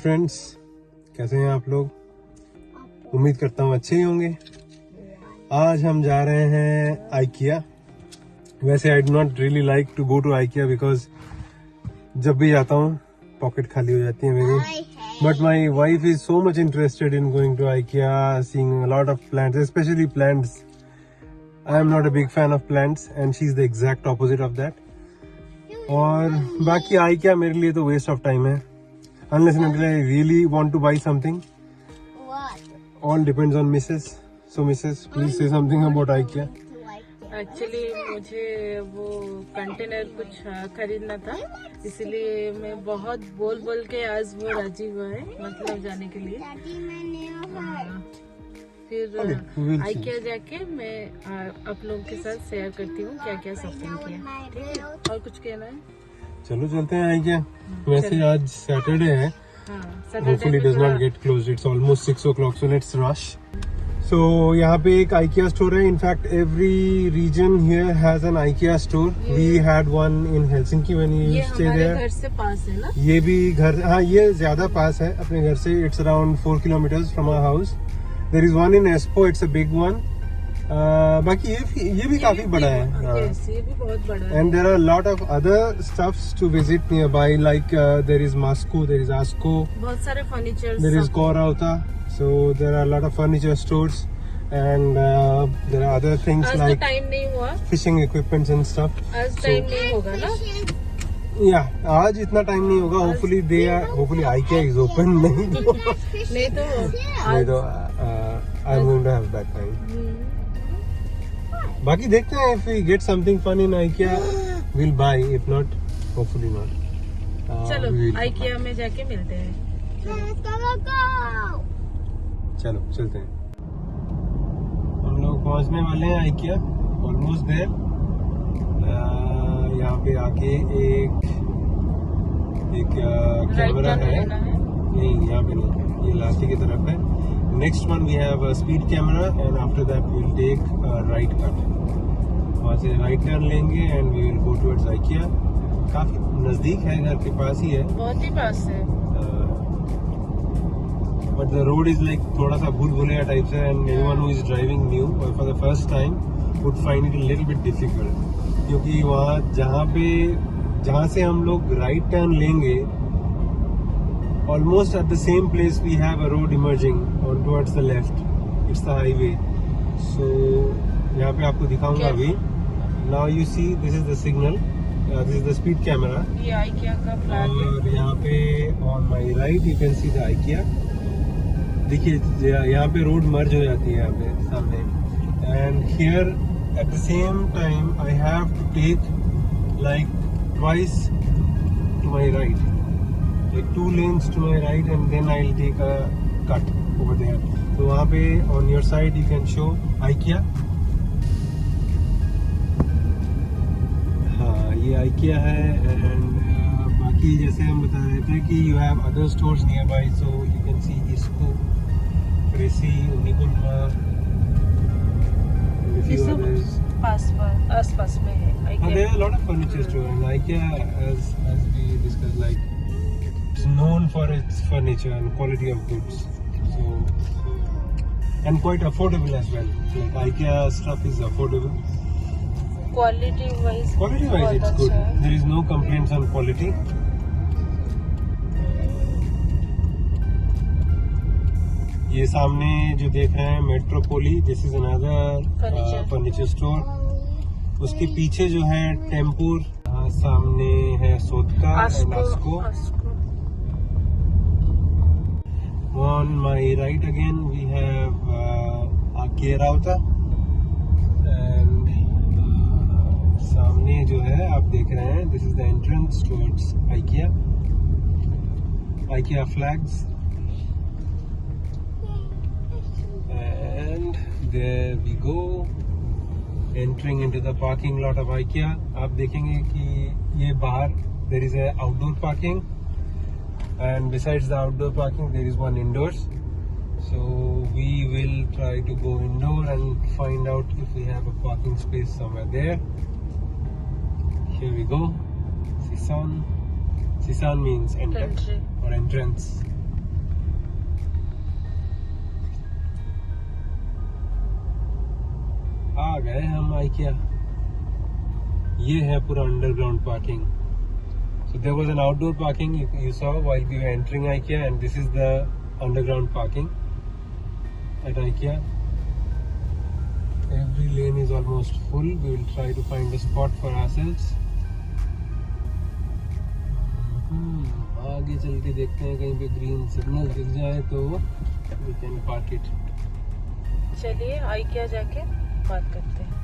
Friends, कैसे हैं आप लोग? उम्मीद करता हूँ अच्छे ही होंगे। आज हम जा रहे हैं आइकिया। वैसे I do not really like to go to IKEA because जब भी जाता हूँ पॉकेट खाली हो जाती है मेरी। But my wife is so much interested in going to IKEA, seeing a lot of plants, specially plants. I am not a big fan of plants and she is the exact opposite of that. और बाकी IKEA मेरे लिए तो waste of time है. Unless and until I really want to buy something. What? All depends on Mrs. So Mrs, please say something about IKEA. Actually मुझे वो container कुछ खरीदना था, इसलिए मैं बहुत बोल बोल के आज वो राजी हुआ है, मतलब जाने के लिए. फिर आइकिया जाके मैं आप लोगों के साथ शेयर करती हूँ क्या क्या शॉपिंग किया. ठीक है, और कुछ कहना है? चलो चलते हैं आइकिया. वैसे आज सैटरडे है. Hopefully it does not get closed. It's almost 6 o'clock, so let's rush. So यहाँ पे एक IKEA store है. In fact, every region here has an IKEA store. We had one in Helsinki when we ये stayed हमारे there. घर से पास है ना? ये भी घर, हाँ ये ज्यादा पास है अपने घर से. It's around 4 kilometers from our house. There is one in Espoo. It's a big one. बाकी ये भी काफी बड़ा है. Yes, ये भी बहुत बड़ा है. And there are a lot of other stuffs to visit nearby, like there is Masco, there is Asko, बहुत सारे furniture. there is Korauta. So there are a lot of furniture stores, and there are other things आज तो like time नहीं हुआ. fishing equipments and stuff. आज time नहीं होगा ना? Yeah, आज इतना टाइम नहीं होगा. Hopefully IKEA is open. नहीं तो I'm going to have bad time. बाकी देखते हैं. if we get something fun in IKEA, we'll buy. If not, hopefully not. चलो we will आइकिया में जाके मिलते हैं. चलो चलते हैं. हम लोग पहुंचने वाले हैं आइकिया. Almost there. यहाँ पे आके एक कैमरा है. नहीं, यहाँ पे नहीं, ये लास्टी की तरफ है. Next one we have a speed camera and after that we will take right cut. वहाँ से राइट टर्न लेंगे and we will go towards IKEA. काफी नजदीक है, घर के पास ही है. बहुत ही पास है. But the road is like थोड़ा सा भूल भुलैया टाइप से, and anyone who is driving new for the first time would find it a little bit difficult. क्योंकि वहाँ जहाँ से हम लोग राइट टर्न लेंगे, almost at the same place we have a road emerging on towards the left. It's the highway. So यहाँ पे आपको दिखाऊंगा अभी. Now you see this is the signal. This is the speed camera. ये IKEA का flag है. और यहाँ पे on my right you can see the IKEA. देखिए यहाँ पे रोड मर्ज हो जाती है यहाँ पे सामने. And here at the same time I have to take like twice to my right. Like 2 lanes to my right and then I'll take a cut over there. So वहाँ पे on your side you can show IKEA. हाँ, ये IKEA है. and बाकी जैसे हम बता रहे थे कि you have other stores nearby, so you can see Isco, Presi, Unikulma, and a few others. आस-पास में है IKEA. There are a lot of furniture store and IKEA as we discussed, like it's known for its furniture and quality of goods. So and quite affordable as well. Like IKEA stuff is affordable. Quality wise It's good. There is no complaints on quality. ये सामने जो देख रहे हैं Metropoli, this is another furniture store. उसके पीछे जो है टेम्पुर. सामने है सोदका and Asko. On my right again we have Korauta. And सामने जो है आप देख रहे हैं, this is the entrance towards IKEA flags. And there we go, entering into the parking lot of IKEA. आप देखेंगे कि ये बाहर there is a outdoor parking. And besides the outdoor parking, there is one indoors. So we will try to go indoor and find out if we have a parking space somewhere there. Here we go. Sisan. Sisan means enter or entrance. आ गए हम IKEA। ये है पूरा underground parking. So there was an outdoor parking you saw while we were entering IKEA, and this is the underground parking at IKEA. Every lane is almost full. We will try to find a spot for ourselves. आगे चल के देखते हैं कहीं पे green signal दिख जाए तो we can park it. चलिए IKEA जाके बात करते हैं।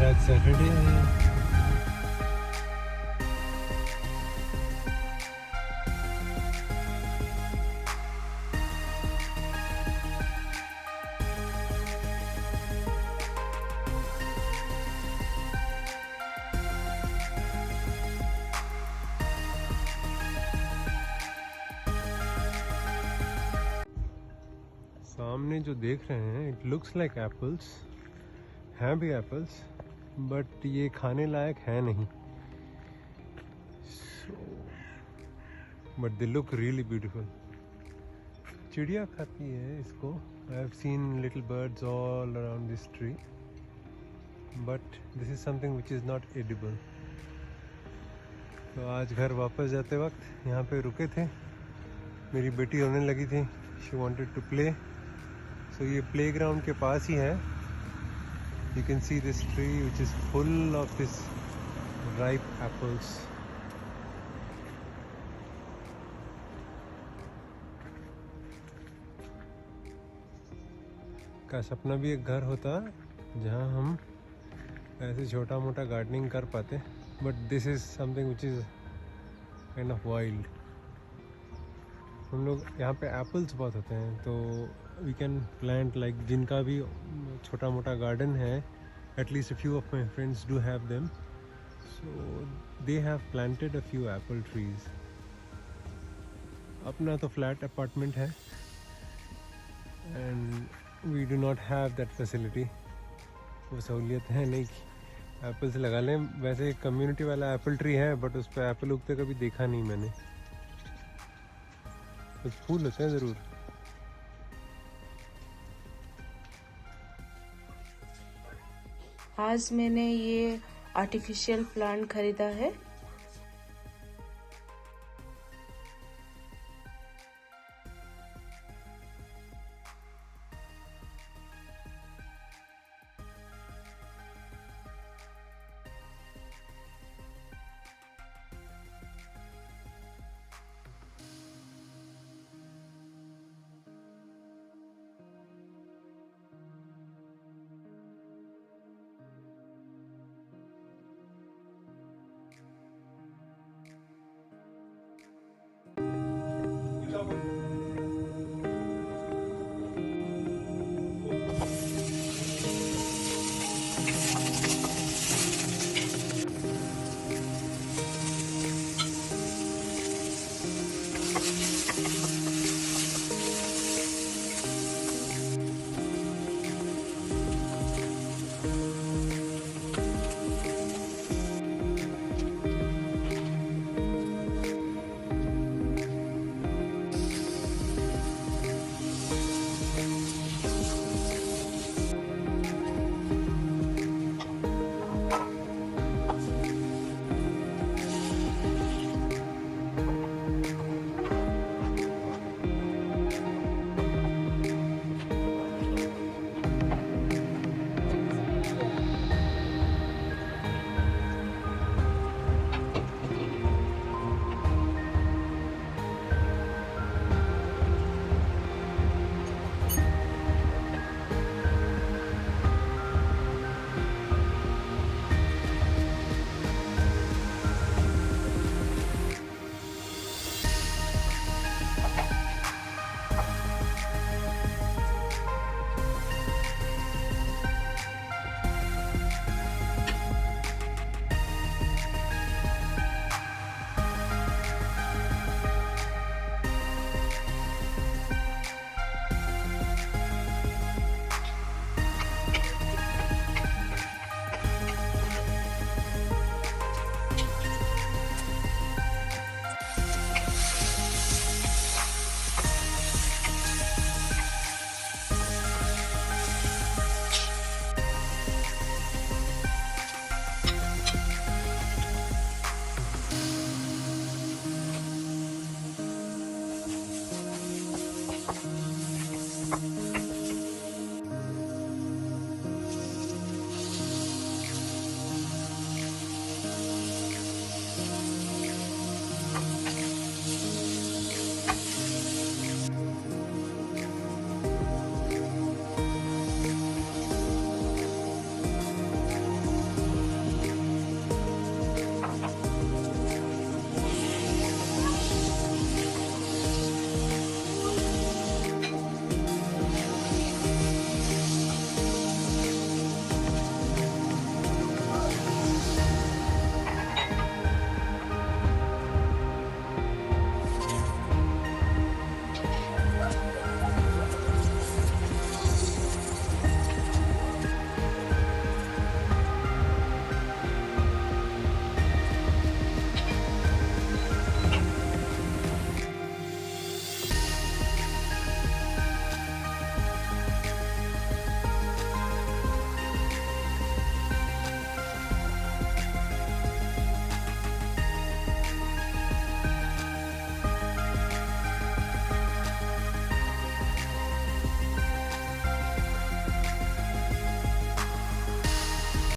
आज सैटरडे है। सामने जो देख रहे हैं इट लुक्स लाइक एप्पल्स, हैं भी एप्पल्स, बट ये खाने लायक है नहीं। But they look really beautiful. चिड़िया खाती है इसको। I have seen little birds all around this tree, but this is something which is not edible. तो आज घर वापस जाते वक्त यहाँ पे रुके थे। मेरी बेटी रोने लगी थी, शी वांटेड टू प्ले। सो ये प्ले ग्राउंड के पास ही है। You can see this tree which is full of this ripe apples. काश अपना भी एक घर होता जहाँ हम ऐसे छोटा मोटा गार्डनिंग कर पाते, but this is something which is kind of wild. हम लोग यहाँ पे एप्पल्स बहुत होते हैं, तो वी कैन प्लांट लाइक जिनका भी छोटा मोटा गार्डन है, at least a few of my friends do have them, so they have planted a few apple trees. अपना तो फ्लैट अपार्टमेंट है and we do not have that facility. वो सहूलियत है नहीं कि एप्पल्स लगा लें। वैसे कम्युनिटी वाला एप्पल ट्री है, बट उस पर एप्पल उगते कभी देखा नहीं मैंने। कुछ फूल होते हैं ज़रूर। आज मैंने ये आर्टिफिशियल प्लांट खरीदा है। है।